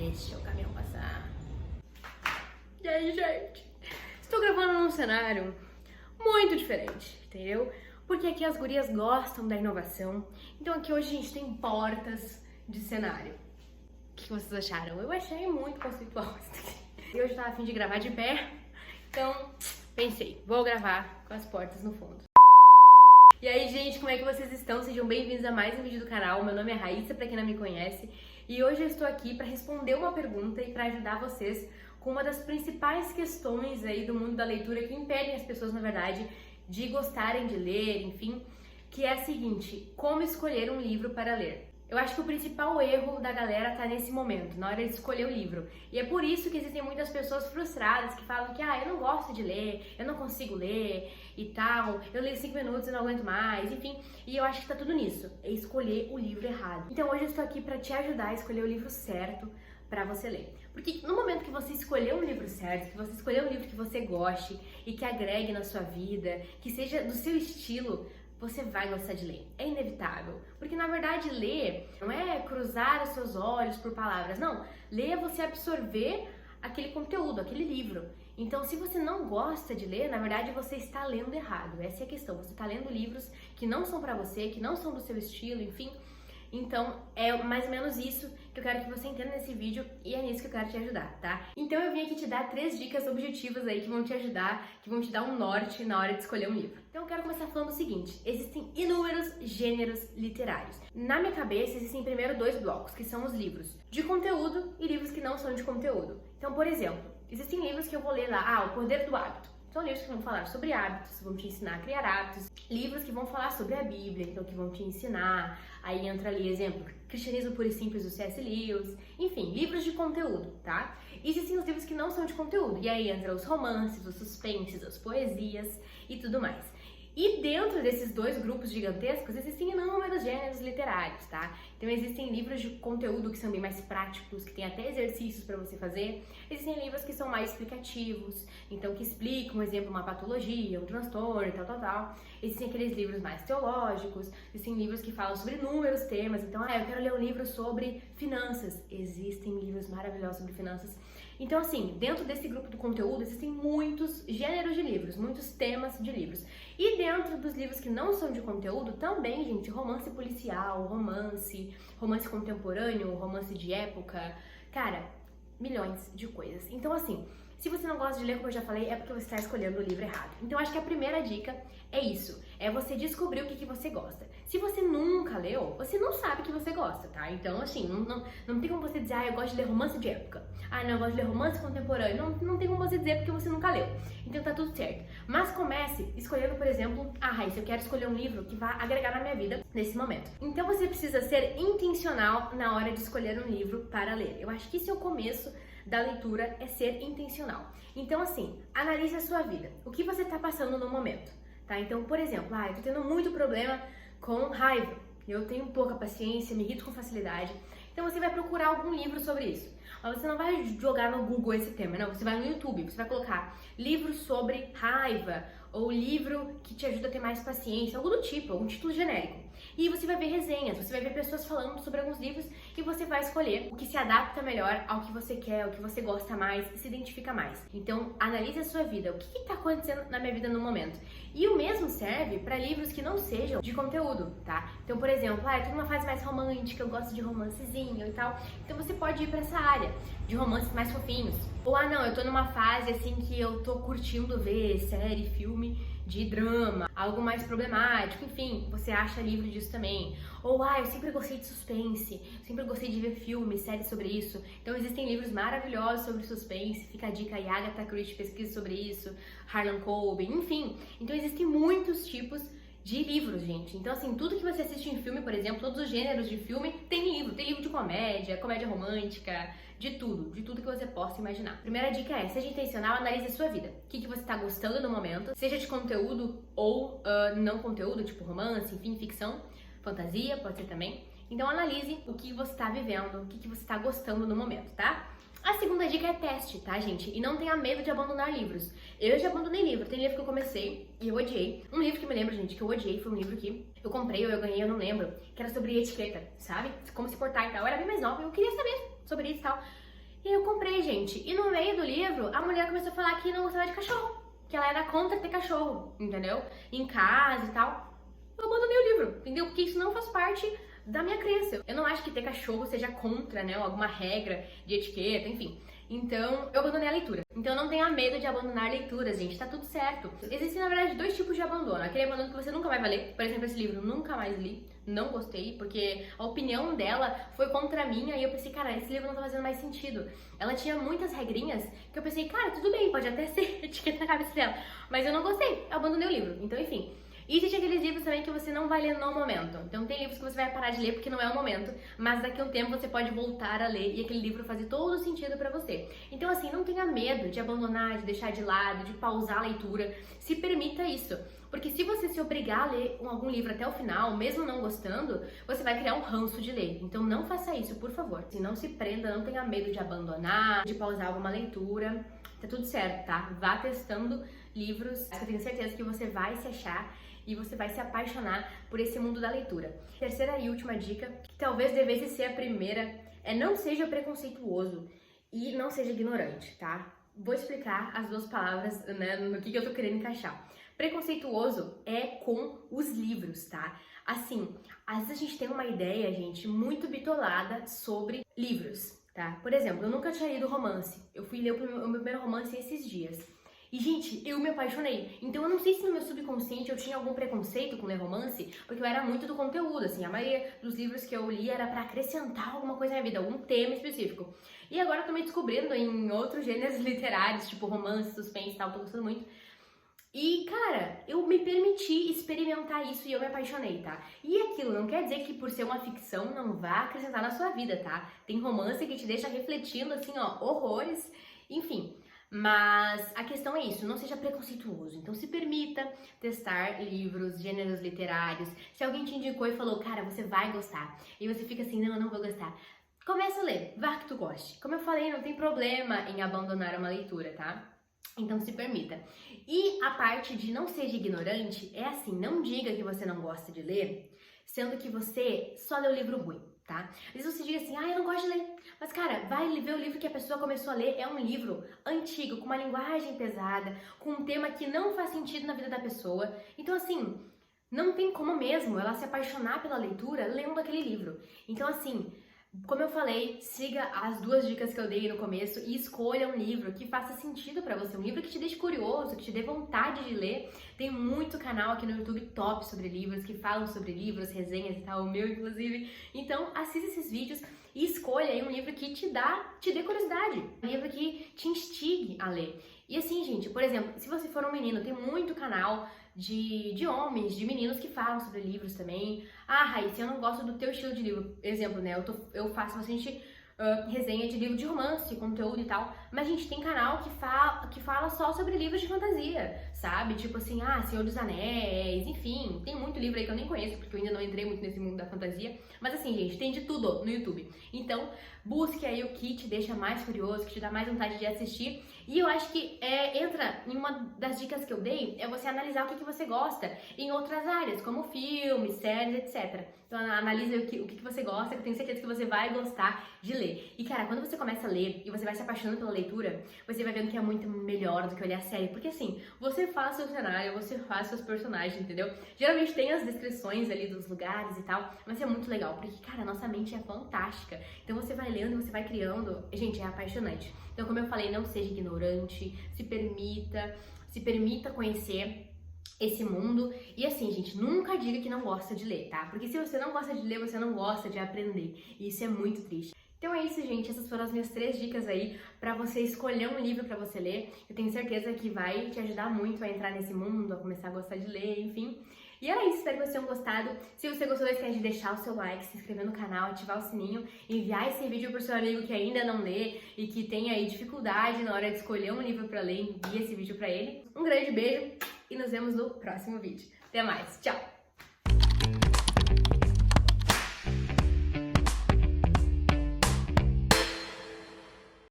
Deixa o caminhão passar. E aí, gente? Estou gravando num cenário muito diferente, entendeu? Porque aqui as gurias gostam da inovação. Então aqui hoje a gente tem portas de cenário. O que vocês acharam? Eu achei muito conceitual isso daqui. E hoje eu tava a fim de gravar de pé, então pensei, vou gravar com as portas no fundo. E aí, gente, como é que vocês estão? Sejam bem-vindos a mais um vídeo do canal. Meu nome é Raíssa, pra quem não me conhece. E hoje eu estou aqui para responder uma pergunta e para ajudar vocês com uma das principais questões aí do mundo da leitura que impedem as pessoas, na verdade, de gostarem de ler, enfim, que é a seguinte: como escolher um livro para ler? Eu acho que o principal erro da galera tá nesse momento, na hora de escolher o livro. E é por isso que existem muitas pessoas frustradas que falam que eu não gosto de ler, eu não consigo ler e tal, eu leio 5 minutos e não aguento mais, enfim. E eu acho que tá tudo nisso, é escolher o livro errado. Então hoje eu estou aqui pra te ajudar a escolher o livro certo pra você ler. Porque no momento que você escolher um livro certo, que você escolher um livro que você goste e que agregue na sua vida, que seja do seu estilo, você vai gostar de ler. É inevitável. Porque, na verdade, ler não é cruzar os seus olhos por palavras. Não. Ler é você absorver aquele conteúdo, aquele livro. Então, se você não gosta de ler, na verdade, você está lendo errado. Essa é a questão. Você está lendo livros que não são pra você, que não são do seu estilo, enfim. Então, é mais ou menos isso que eu quero que você entenda nesse vídeo e é nisso que eu quero te ajudar, tá? Então eu vim aqui te dar 3 dicas objetivas aí que vão te ajudar, que vão te dar um norte na hora de escolher um livro. Então eu quero começar falando o seguinte: existem inúmeros gêneros literários. Na minha cabeça existem primeiro 2 blocos, que são os livros de conteúdo e livros que não são de conteúdo. Então, por exemplo, existem livros que eu vou ler lá, O Poder do Hábito. São livros que vão falar sobre hábitos, vão te ensinar a criar hábitos. Livros que vão falar sobre a Bíblia, então que vão te ensinar. Aí entra ali, exemplo, Cristianismo Puro e Simples, do C.S. Lewis. Enfim, livros de conteúdo, tá? Existem os livros que não são de conteúdo. E aí entra os romances, os suspenses, as poesias e tudo mais. E dentro desses 2 grupos gigantescos existem inúmeros gêneros literários, tá? Então existem livros de conteúdo que são bem mais práticos, que tem até exercícios para você fazer. Existem livros que são mais explicativos, então que explicam, por exemplo, uma patologia, um transtorno e tal. Existem aqueles livros mais teológicos, existem livros que falam sobre inúmeros temas. Então, eu quero ler um livro sobre finanças. Existem livros maravilhosos sobre finanças. Então, assim, dentro desse grupo do conteúdo existem muitos gêneros de livros, muitos temas de livros. E dentro dos livros que não são de conteúdo, também, gente, romance policial, romance contemporâneo, romance de época, cara, milhões de coisas. Então, assim, se você não gosta de ler, como eu já falei, é porque você está escolhendo o livro errado. Então, acho que a primeira dica é isso, é você descobrir o que você gosta. Se você nunca leu, você não sabe o que você gosta, tá? Então, assim, não tem como você dizer, eu gosto de ler romance de época. Não, eu gosto de ler romance contemporâneo. Não tem como você dizer porque você nunca leu. Então tá tudo certo. Mas comece escolhendo, por exemplo, Raíssa, eu quero escolher um livro que vai agregar na minha vida nesse momento. Então você precisa ser intencional na hora de escolher um livro para ler. Eu acho que esse é o começo da leitura, é ser intencional. Então, assim, analise a sua vida. O que você tá passando no momento, tá? Então, por exemplo, eu tô tendo muito problema com raiva. Eu tenho pouca paciência, me irrito com facilidade. Então você vai procurar algum livro sobre isso. Mas você não vai jogar no Google esse tema, não. Você vai no YouTube, você vai colocar livros sobre raiva ou livro que te ajuda a ter mais paciência, algo do tipo, algum título genérico. E você vai ver resenhas, você vai ver pessoas falando sobre alguns livros e você vai escolher o que se adapta melhor ao que você quer, ao que você gosta mais, se identifica mais. Então, analise a sua vida, o que está acontecendo na minha vida no momento. E o mesmo serve para livros que não sejam de conteúdo, tá? Então, por exemplo, eu tô numa fase mais romântica, eu gosto de romancezinho e tal. Então você pode ir para essa área de romances mais fofinhos. Ou, não, eu tô numa fase assim que eu tô curtindo ver série, filme de drama, algo mais problemático, enfim, você acha livro disso também. Ou, eu sempre gostei de suspense, sempre gostei de ver filmes, séries sobre isso. Então existem livros maravilhosos sobre suspense, fica a dica aí, Agatha Christie pesquisa sobre isso, Harlan Coben, enfim. Então existem muitos tipos de livros, gente. Então, assim, tudo que você assiste em filme, por exemplo, todos os gêneros de filme, tem livro. Tem livro de comédia, comédia romântica, de tudo que você possa imaginar. Primeira dica é, seja intencional, analise a sua vida. O que você tá gostando no momento, seja de conteúdo ou não conteúdo, tipo romance, enfim, ficção, fantasia, pode ser também. Então, analise o que você tá vivendo, o que você tá gostando no momento, tá? A segunda dica é teste, tá, gente? E não tenha medo de abandonar livros. Eu já abandonei livro. Tem livro que eu comecei e eu odiei. Um livro que me lembro, gente, que eu odiei foi um livro que eu comprei ou eu ganhei, eu não lembro, que era sobre etiqueta, sabe? Como se portar e tal. Eu era bem mais nova e eu queria saber sobre isso e tal. E aí eu comprei, gente. E no meio do livro, a mulher começou a falar que não gostava de cachorro. Que ela era contra ter cachorro, entendeu? Em casa e tal. Eu abandonei o livro, entendeu? Porque isso não faz parte da minha crença. Eu não acho que ter cachorro seja contra, né? Alguma regra de etiqueta, enfim. Então, eu abandonei a leitura. Então, não tenha medo de abandonar leituras, gente. Tá tudo certo. Existem, na verdade, dois tipos de abandono. Aquele abandono que você nunca mais vai ler. Por exemplo, esse livro eu nunca mais li. Não gostei, porque a opinião dela foi contra a minha. E eu pensei, cara, esse livro não tá fazendo mais sentido. Ela tinha muitas regrinhas que eu pensei, cara, tudo bem, pode até ser etiqueta na cabeça dela. Mas eu não gostei. Eu abandonei o livro. Então, enfim. E existe aqueles livros também que você não vai ler no momento. Então tem livros que você vai parar de ler porque não é o momento, mas daqui a um tempo você pode voltar a ler e aquele livro fazer todo o sentido pra você. Então assim, não tenha medo de abandonar, de deixar de lado, de pausar a leitura. Se permita isso. Porque se você se obrigar a ler algum livro até o final, mesmo não gostando, você vai criar um ranço de ler. Então não faça isso, por favor. Se não se prenda, não tenha medo de abandonar, de pausar alguma leitura. Tá tudo certo, tá? Vá testando livros. Eu tenho certeza que você vai se achar e você vai se apaixonar por esse mundo da leitura. Terceira e última dica, que talvez devesse ser a primeira, é não seja preconceituoso e não seja ignorante, tá? Vou explicar as duas palavras, né, no que eu tô querendo encaixar. Preconceituoso é com os livros, tá? Assim, às vezes a gente tem uma ideia, gente, muito bitolada sobre livros, tá? Por exemplo, eu nunca tinha lido romance. Eu fui ler o meu primeiro romance esses dias. E, gente, eu me apaixonei. Então, eu não sei se no meu subconsciente eu tinha algum preconceito com ler romance, porque eu era muito do conteúdo, assim. A maioria dos livros que eu li era pra acrescentar alguma coisa na minha vida, algum tema específico. E agora eu tô me descobrindo em outros gêneros literários, tipo romance, suspense e tal, tô gostando muito. E, cara, eu me permiti experimentar isso e eu me apaixonei, tá? E aquilo não quer dizer que por ser uma ficção não vá acrescentar na sua vida, tá? Tem romance que te deixa refletindo, assim, ó, horrores, enfim. Mas a questão é isso, não seja preconceituoso. Então se permita testar livros, gêneros literários. Se alguém te indicou e falou, cara, você vai gostar, e você fica assim, não, eu não vou gostar, começa a ler, vá que tu goste. Como eu falei, não tem problema em abandonar uma leitura, tá? Então se permita. E a parte de não seja ignorante é assim, não diga que você não gosta de ler, sendo que você só lê o livro ruim, tá? Às vezes você diga assim, eu não gosto de ler. Mas, cara, vai ver o livro que a pessoa começou a ler. É um livro antigo, com uma linguagem pesada, com um tema que não faz sentido na vida da pessoa. Então, assim, não tem como mesmo ela se apaixonar pela leitura lendo aquele livro. Então, assim, como eu falei, siga as duas dicas que eu dei no começo e escolha um livro que faça sentido pra você, um livro que te deixe curioso, que te dê vontade de ler. Tem muito canal aqui no YouTube top sobre livros, que falam sobre livros, resenhas e tal, o meu inclusive. Então, assista esses vídeos e escolha aí um livro que te dê curiosidade, um livro que te instigue a ler. E assim, gente, por exemplo, se você for um menino, tem muito canal de homens, de meninos que falam sobre livros também. Raíssa, eu não gosto do teu estilo de livro. Exemplo, né? Eu faço bastante resenha de livro de romance, conteúdo e tal. Mas, gente, tem canal que fala só sobre livros de fantasia, sabe? Tipo assim, Senhor dos Anéis, enfim. Tem muito livro aí que eu nem conheço, porque eu ainda não entrei muito nesse mundo da fantasia. Mas assim, gente, tem de tudo no YouTube. Então, busque aí o que te deixa mais curioso, que te dá mais vontade de assistir. E eu acho que entra em uma das dicas que eu dei, é você analisar o que você gosta em outras áreas, como filmes, séries, etc. Então analise o que você gosta, que eu tenho certeza que você vai gostar de ler. E cara, quando você começa a ler e você vai se apaixonando pela leitura, você vai vendo que é muito melhor do que olhar a série. Porque assim, você faz seu cenário, você faz seus personagens, entendeu? Geralmente tem as descrições ali dos lugares e tal, mas é muito legal, porque cara, a nossa mente é fantástica. Então você vai lendo, você vai criando, gente, é apaixonante. Então como eu falei, não seja ignorante, se permita conhecer esse mundo. E assim, gente, nunca diga que não gosta de ler, tá? Porque se você não gosta de ler, você não gosta de aprender. E isso é muito triste. Então é isso, gente. Essas foram as minhas 3 dicas aí pra você escolher um livro pra você ler. Eu tenho certeza que vai te ajudar muito a entrar nesse mundo, a começar a gostar de ler, enfim. E era isso, espero que vocês tenham gostado. Se você gostou, não esquece de deixar o seu like, se inscrever no canal, ativar o sininho, enviar esse vídeo pro seu amigo que ainda não lê e que tem aí dificuldade na hora de escolher um livro pra ler, envie esse vídeo pra ele. Um grande beijo e nos vemos no próximo vídeo. Até mais, tchau!